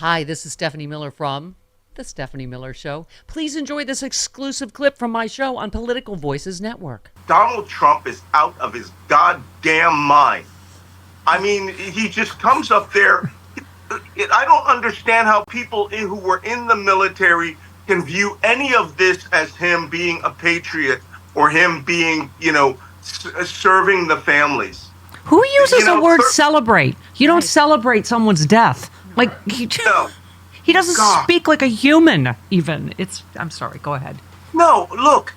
Hi, this is Stephanie Miller from The Stephanie Miller Show. Please enjoy this exclusive clip from my show on Political Voices Network. Donald Trump is out of his goddamn mind. I mean, he just comes up there. I don't understand how people who were in the military can view any of this as him being a patriot or him being, serving the families. Who uses the word celebrate? You don't celebrate someone's death. Like, he doesn't speak like a human, even. I'm sorry, go ahead. No, look,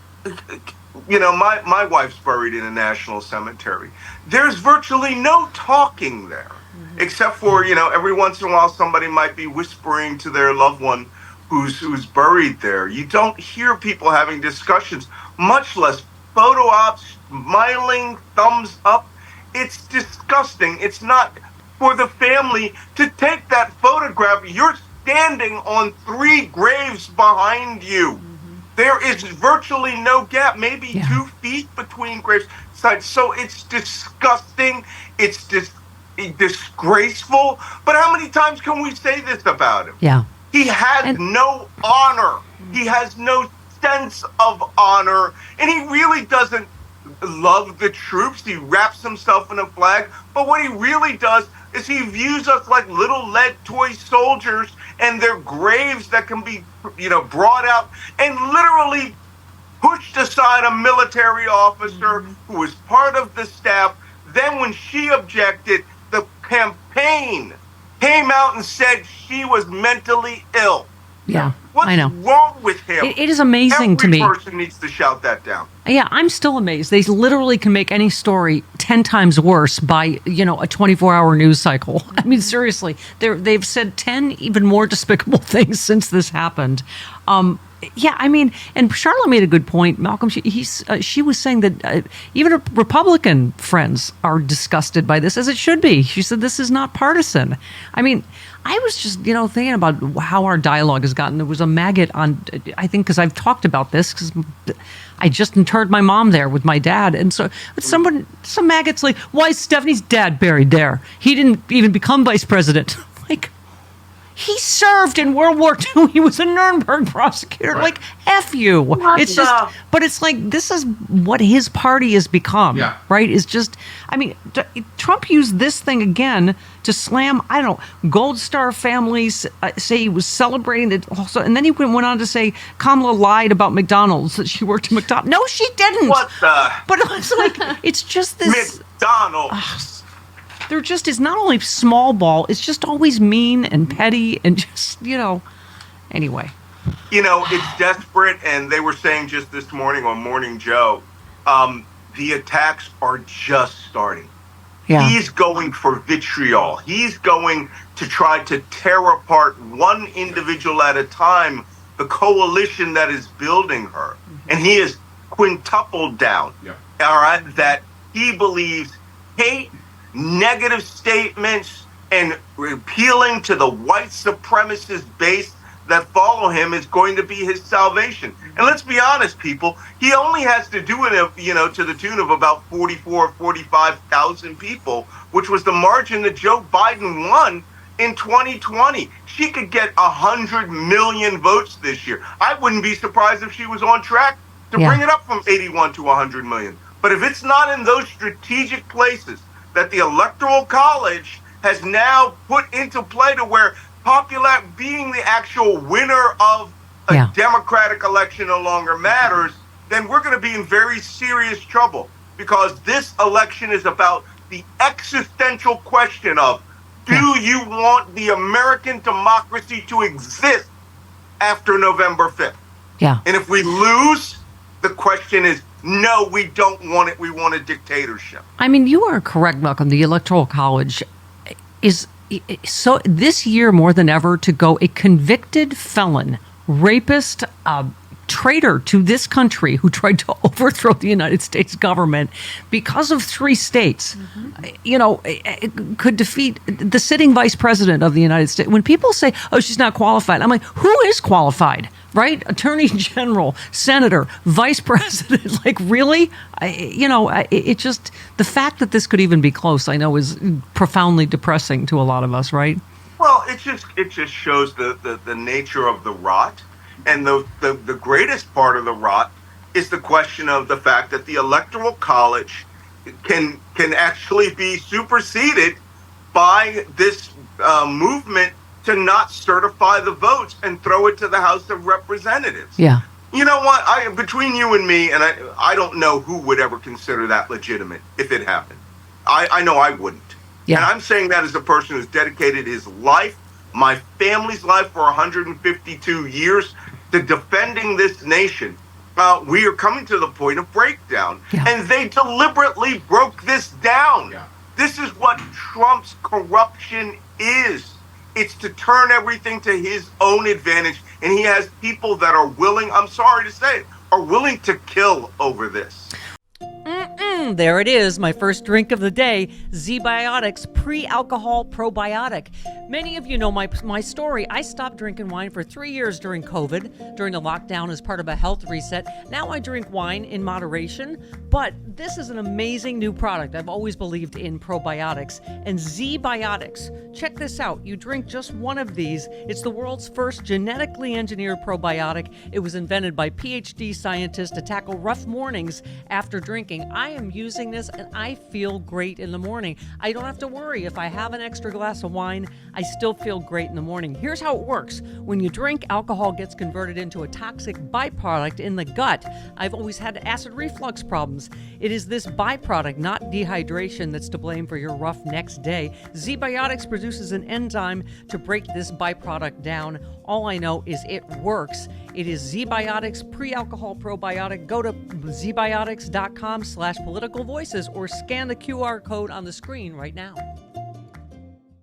my wife's buried in a national cemetery. There's virtually no talking there, except for, every once in a while somebody might be whispering to their loved one who's buried there. You don't hear people having discussions, much less photo ops, smiling, thumbs up. It's disgusting. It's not for the family to take that photograph. You're standing on 3 graves behind you. There is virtually no gap, maybe 2 feet between graves. So it's disgusting. It's disgraceful. But how many times can we say this about him? Yeah. He has no honor. He has no sense of honor. And he really doesn't love the troops. He wraps himself in a flag. But what he really does is he views us like little lead toy soldiers, and their graves that can be, brought out, and literally pushed aside a military officer who was part of the staff. Then when she objected, the campaign came out and said she was mentally ill. Yeah, What's I know. wrong with him? It is amazing to me. Every person needs to shout that down. Yeah, I'm still amazed. They literally can make any story 10 times worse by, a 24-hour news cycle. I mean, seriously, they've said 10 even more despicable things since this happened. Yeah, I mean, and Charlotte made a good point. Malcolm, she was saying that even her Republican friends are disgusted by this, as it should be. She said this is not partisan. I mean, I was just, thinking about how our dialogue has gotten. There was a maggot on, I think, because I've talked about this, because I just interred my mom there with my dad. And so some maggots like, why is Stephanie's dad buried there? He didn't even become vice president. Like, he served in World War II. He was a Nuremberg prosecutor. Right. Like, F you. But it's like, this is what his party has become, right? It's just, I mean, Trump used this thing again to slam, I don't know, Gold Star families, say he was celebrating it also. And then he went on to say Kamala lied about McDonald's, that she worked at McDonald's. No, she didn't. What the? But it was like, it's just this. McDonald's. There just is not only small ball, it's just always mean and petty and just, anyway. It's desperate, and they were saying just this morning on Morning Joe, the attacks are just starting. Yeah. He's going for vitriol. He's going to try to tear apart one individual at a time, the coalition that is building her. And he is quintupled down, all right, that he believes hate, negative statements, and appealing to the white supremacist base that follow him is going to be his salvation. And let's be honest, people, he only has to do it, to the tune of about 45,000 people, which was the margin that Joe Biden won in 2020. She could get 100 million votes this year. I wouldn't be surprised if she was on track to bring it up from 81 to 100 million. But if it's not in those strategic places that the Electoral College has now put into play to where being the actual winner of a democratic election no longer matters, then we're going to be in very serious trouble, because this election is about the existential question of, do you want the American democracy to exist after November 5th? Yeah. And if we lose, the question is, no, we don't want it. We want a dictatorship. I mean, you are correct, Malcolm. The Electoral College is so this year more than ever to go a convicted felon, rapist, traitor to this country who tried to overthrow the United States government because of 3 states, it could defeat the sitting vice president of the United States. When people say, oh, she's not qualified, I'm like, who is qualified? Right? Attorney General, Senator, Vice President. Like, really? It just, the fact that this could even be close, I know, is profoundly depressing to a lot of us, right? Well, it just shows the nature of the rot. And the greatest part of the rot is the question of the fact that the Electoral College can actually be superseded by this movement to not certify the votes and throw it to the House of Representatives. Yeah. You know what? Between you and me, and I don't know who would ever consider that legitimate if it happened. I know I wouldn't. Yeah. And I'm saying that as a person who's dedicated his life, my family's life for 152 years to defending this nation. We are coming to the point of breakdown. Yeah. And they deliberately broke this down. Yeah. This is what Trump's corruption is. It's to turn everything to his own advantage. And he has people that are willing, I'm sorry to say it, are willing to kill over this. There it is, my first drink of the day, ZBiotics pre-alcohol probiotic. Many of you know my story. I stopped drinking wine for 3 years during COVID, during the lockdown as part of a health reset. Now I drink wine in moderation, but this is an amazing new product. I've always believed in probiotics. And ZBiotics, check this out. You drink just one of these. It's the world's first genetically engineered probiotic. It was invented by PhD scientists to tackle rough mornings after drinking. I am using this and I feel great in the morning. I don't have to worry if I have an extra glass of wine, I still feel great in the morning. Here's how it works. When you drink, alcohol gets converted into a toxic byproduct in the gut. I've always had acid reflux problems. It is this byproduct, not dehydration, that's to blame for your rough next day. ZBiotics produces an enzyme to break this byproduct down. All I know is it works. It is ZBiotics pre-alcohol probiotic. Go to zbiotics.com/politicalvoices or scan the QR code on the screen right now.